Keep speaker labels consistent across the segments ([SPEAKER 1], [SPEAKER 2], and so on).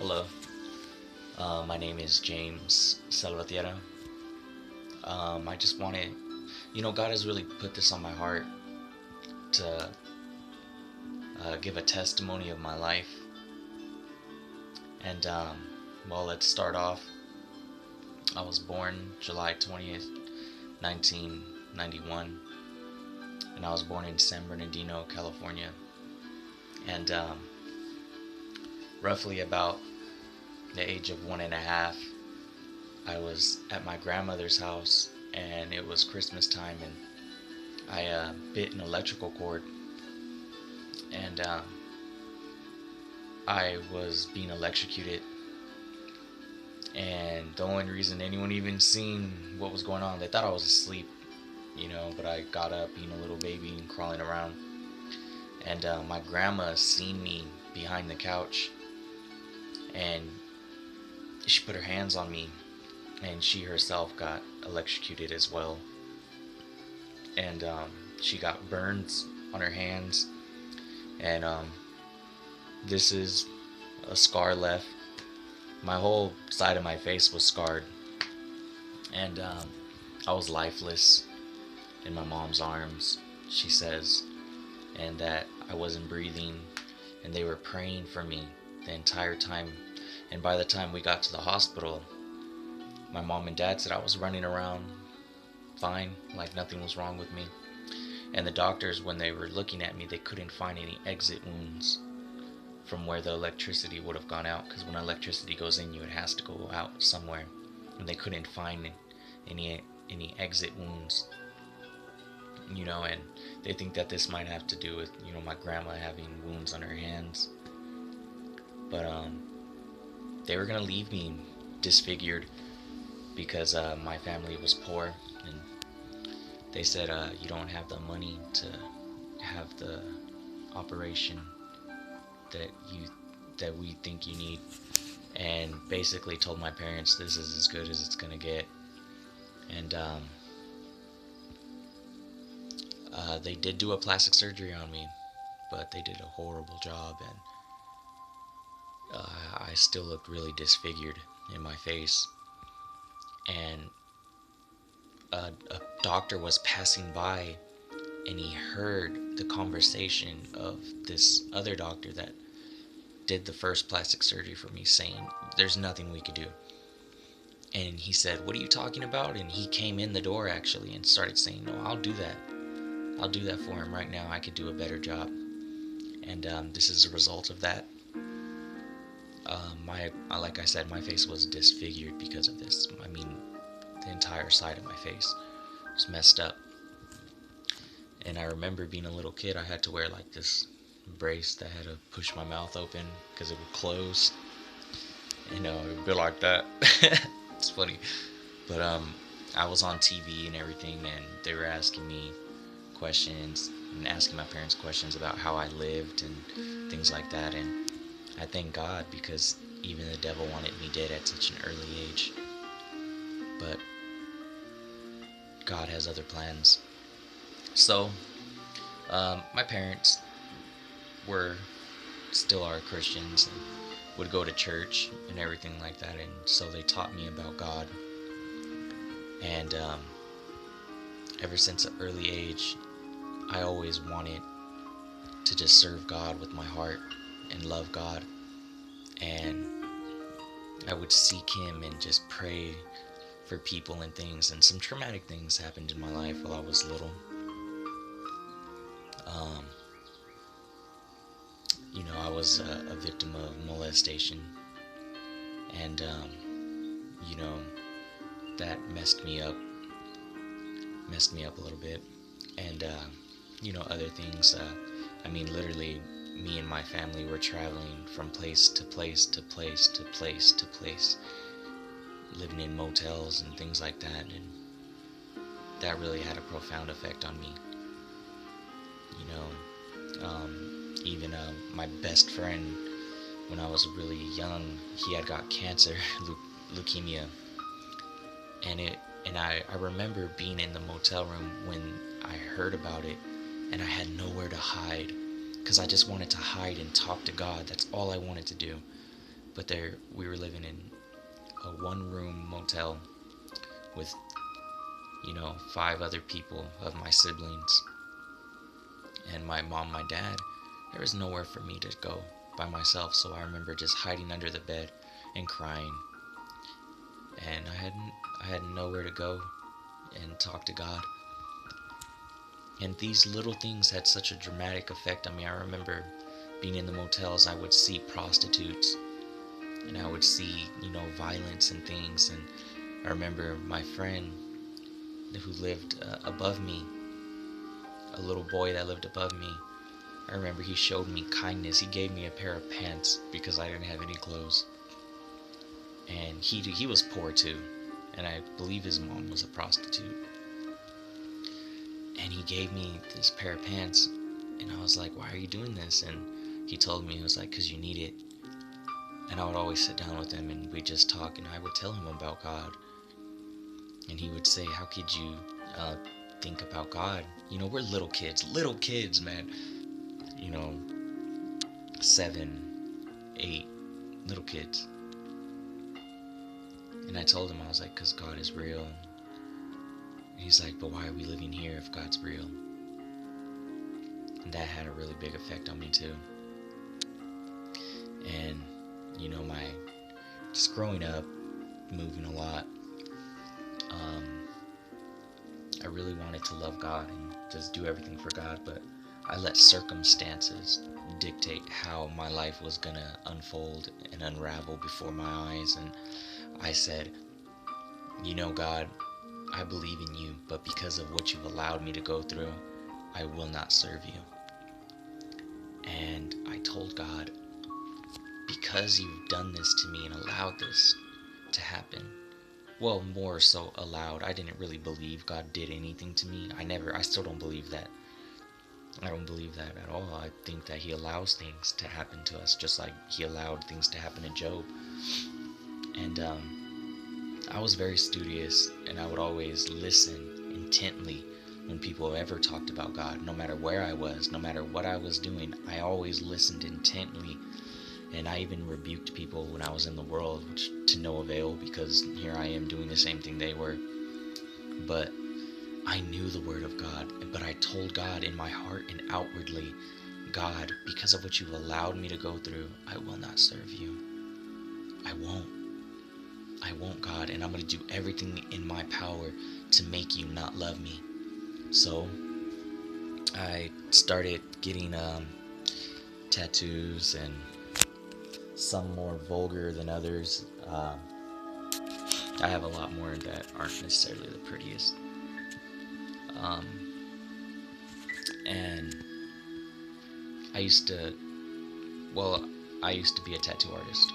[SPEAKER 1] Hello, my name is James Salvatierra. I just wanted, God has really put this on my heart to give a testimony of my life. And, well, let's start off. I was born July 20th, 1991, and I was born in San Bernardino, California. And roughly about the age of 1.5, I was at my grandmother's house, and it was Christmas time, and I bit an electrical cord, and I was being electrocuted. And the only reason anyone even seen what was going on, they thought I was asleep, but I got up being a little baby and crawling around. And my grandma seen me behind the couch, and she put her hands on me, and she herself got electrocuted as well. And she got burns on her hands, and this is a scar left. My whole side of my face was scarred, and I was lifeless in my mom's arms, she says, and that I wasn't breathing, and they were praying for me the entire time. And by the time we got to the hospital, my mom and dad said I was running around fine, like nothing was wrong with me. And the doctors, when they were looking at me, they couldn't find any exit wounds from where the electricity would have gone out, because when electricity goes in you, it has to go out somewhere, and they couldn't find any exit wounds, and they think that this might have to do with my grandma having wounds on her hands. But they were gonna leave me disfigured because my family was poor, and they said you don't have the money to have the operation that we think you need, and basically told my parents this is as good as it's gonna get. And they did do a plastic surgery on me, but they did a horrible job, and I still looked really disfigured in my face. And a doctor was passing by, and he heard the conversation of this other doctor that did the first plastic surgery for me, saying there's nothing we could do. And he said, what are you talking about? And he came in the door actually and started saying, no, I'll do that for him right now. I could do a better job. And this is a result of that. Like I said, my face was disfigured because of this. I mean, the entire side of my face was messed up. And I remember being a little kid, I had to wear like this brace that had to push my mouth open because it would close. It would be like that. It's funny. But I was on TV and everything, and they were asking me questions and asking my parents questions about how I lived and things like that. And I thank God, because even the devil wanted me dead at such an early age. But God has other plans. So my parents were still are Christians and would go to church and everything like that, and so they taught me about God. And ever since an early age, I always wanted to just serve God with my heart and love God, and I would seek Him and just pray for people and things. And some traumatic things happened in my life while I was little. I was a victim of molestation, and that messed me up a little bit. And other things. I mean, literally, me and my family were traveling from place to place to place to place to place, living in motels and things like that, and that really had a profound effect on me. Even my best friend, when I was really young, he had got cancer, leukemia, and I remember being in the motel room when I heard about it, and I had nowhere to hide, because I just wanted to hide and talk to God. That's all I wanted to do. But there, we were living in a one-room motel with, 5 other people of my siblings and my mom, my dad. There was nowhere for me to go by myself, so I remember just hiding under the bed and crying. And I had nowhere to go and talk to God. And these little things had such a dramatic effect on me. I remember being in the motels, I would see prostitutes and I would see, violence and things. And I remember my friend who lived above me, a little boy that lived above me. I remember he showed me kindness. He gave me a pair of pants because I didn't have any clothes. And he was poor too. And I believe his mom was a prostitute. And he gave me this pair of pants. And I was like, why are you doing this? And he told me, he was like, because you need it. And I would always sit down with him and we'd just talk. And I would tell him about God. And he would say, how could you think about God? We're little kids, man. 7, 8, little kids. And I told him, I was like, because God is real. And he's like, but why are we living here if God's real? And that had a really big effect on me too. And, my just growing up, moving a lot, I really wanted to love God and just do everything for God, but I let circumstances dictate how my life was gonna unfold and unravel before my eyes. And I said, God, I believe in you, but because of what you've allowed me to go through, I will not serve you. And I told God, because you've done this to me and allowed this to happen, well, more so allowed. I didn't really believe God did anything to me. I still don't believe that. I don't believe that at all. I think that he allows things to happen to us, just like he allowed things to happen to Job. And I was very studious, and I would always listen intently when people ever talked about God. No matter where I was, no matter what I was doing, I always listened intently. And I even rebuked people when I was in the world, which to no avail, because here I am doing the same thing they were. But I knew the word of God, but I told God in my heart and outwardly, God, because of what you've allowed me to go through, I will not serve you. I won't, God, and I'm going to do everything in my power to make you not love me. So I started getting tattoos, and some more vulgar than others. I have a lot more that aren't necessarily the prettiest. And I used to be a tattoo artist.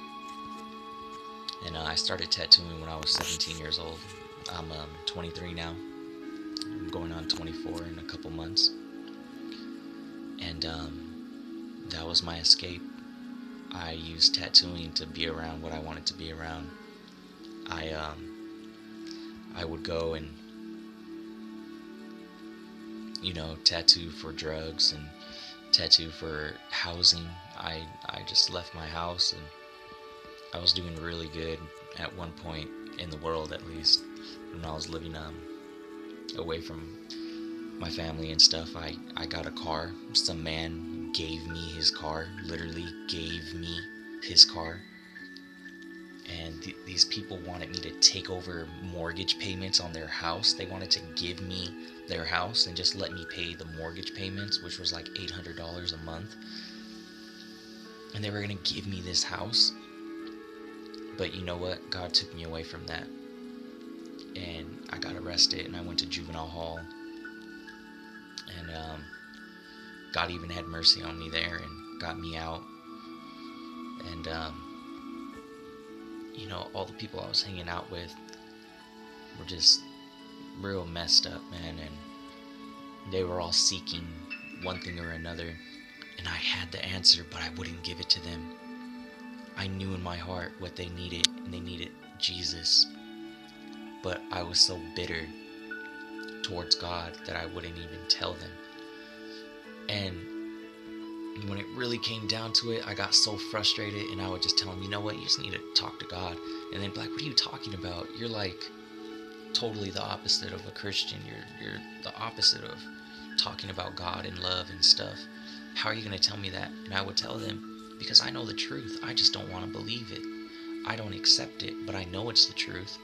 [SPEAKER 1] And I started tattooing when I was 17 years old. I'm 23 now. I'm going on 24 in a couple months. And that was my escape. I used tattooing to be around what I wanted to be around. I would go and tattoo for drugs and tattoo for housing. I just left my house, and I was doing really good at one point in the world, at least when I was living away from my family and stuff. I got a car. Some man gave me his car, literally gave me his car. And these people wanted me to take over mortgage payments on their house. They wanted to give me their house and just let me pay the mortgage payments, which was like $800 a month. And they were going to give me this house. But you know what? God took me away from that. And I got arrested, and I went to juvenile hall. And God even had mercy on me there and got me out. And all the people I was hanging out with were just real messed up, man, and they were all seeking one thing or another, and I had the answer, but I wouldn't give it to them. I knew in my heart what they needed, and they needed Jesus, but I was so bitter towards God that I wouldn't even tell them. And And when it really came down to it, I got so frustrated, and I would just tell him, you know what, you just need to talk to God. And they'd be like, what are you talking about? You're like totally the opposite of a Christian. You're the opposite of talking about God and love and stuff. How are you going to tell me that? And I would tell them, because I know the truth. I just don't want to believe it. I don't accept it, but I know it's the truth.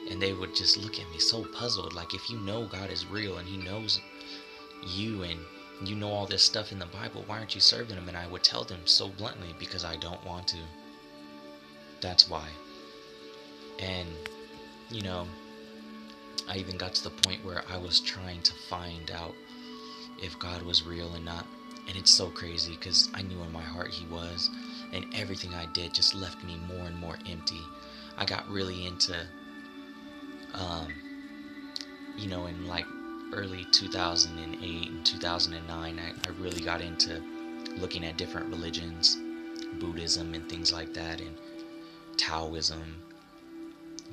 [SPEAKER 1] And they would just look at me so puzzled, like, if you know God is real and he knows you and you know all this stuff in the Bible, why aren't you serving him? And I would tell them so bluntly, because I don't want to. That's why. And, you know, I even got to the point where I was trying to find out if God was real or not. And it's so crazy, because I knew in my heart he was. And everything I did just left me more and more empty. I got really into, in like early 2008 and 2009, I really got into looking at different religions, Buddhism and things like that, and Taoism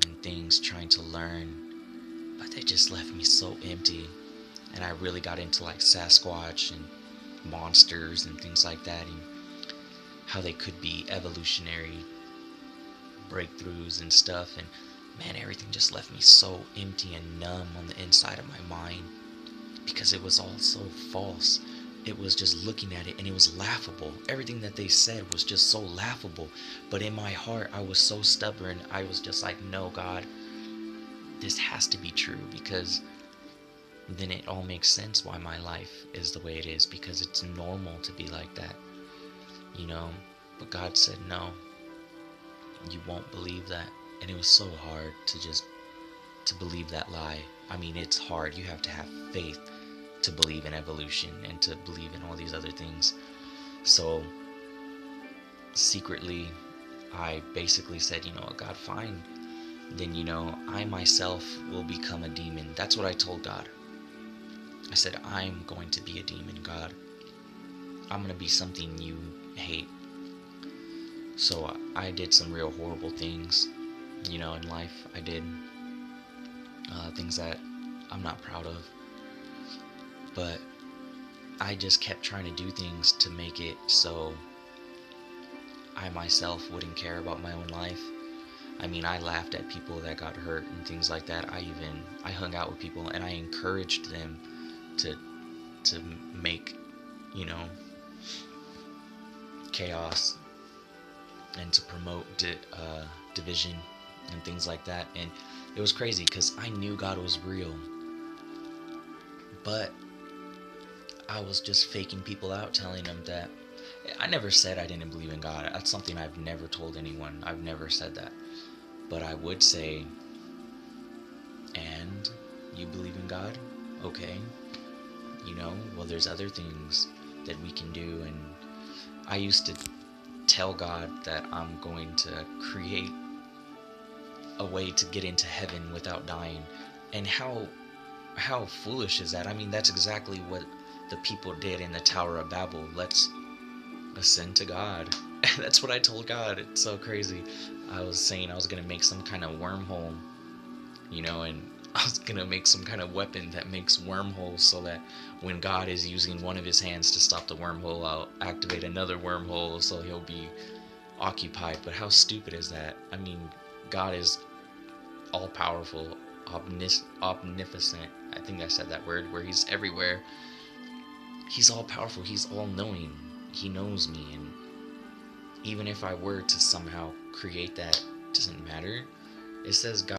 [SPEAKER 1] and things, trying to learn. But they just left me so empty. And I really got into like Sasquatch and monsters and things like that, and how they could be evolutionary breakthroughs and stuff. And man, everything just left me so empty and numb on the inside of my mind, because it was all so false. It was just looking at it, and it was laughable. Everything that they said was just so laughable. But in my heart, I was so stubborn. I was just like, no, God, this has to be true, because then it all makes sense why my life is the way it is, because it's normal to be like that, you know. But God said, no, you won't believe that. And it was so hard to believe that lie. I mean, it's hard. You have to have faith to believe in evolution and to believe in all these other things. So secretly, I basically said, you know what, God, fine. Then, I myself will become a demon. That's what I told God. I said, I'm going to be a demon, God. I'm going to be something you hate. So I did some real horrible things, in life. I did things that I'm not proud of. But I just kept trying to do things to make it so I myself wouldn't care about my own life. I mean, I laughed at people that got hurt and things like that. I hung out with people, and I encouraged them to make, chaos, and to promote division and things like that. And it was crazy, because I knew God was real, but I was just faking people out, telling them that I never said I didn't believe in God. That's something I've never told anyone. I've never said that. But I would say, and you believe in God? Okay. Well, there's other things that we can do. And I used to tell God that I'm going to create a way to get into heaven without dying. And how foolish is that? I mean, that's exactly what the people did in the Tower of Babel. Let's ascend to God. That's what I told God. It's so crazy. I was saying I was going to make some kind of wormhole, and I was going to make some kind of weapon that makes wormholes, so that when God is using one of his hands to stop the wormhole, I'll activate another wormhole so he'll be occupied. But how stupid is that? I mean, God is all-powerful, omnipotent. I think I said that word, where he's everywhere. He's all-powerful. He's all-knowing. He knows me. And even if I were to somehow create that, it doesn't matter. It says God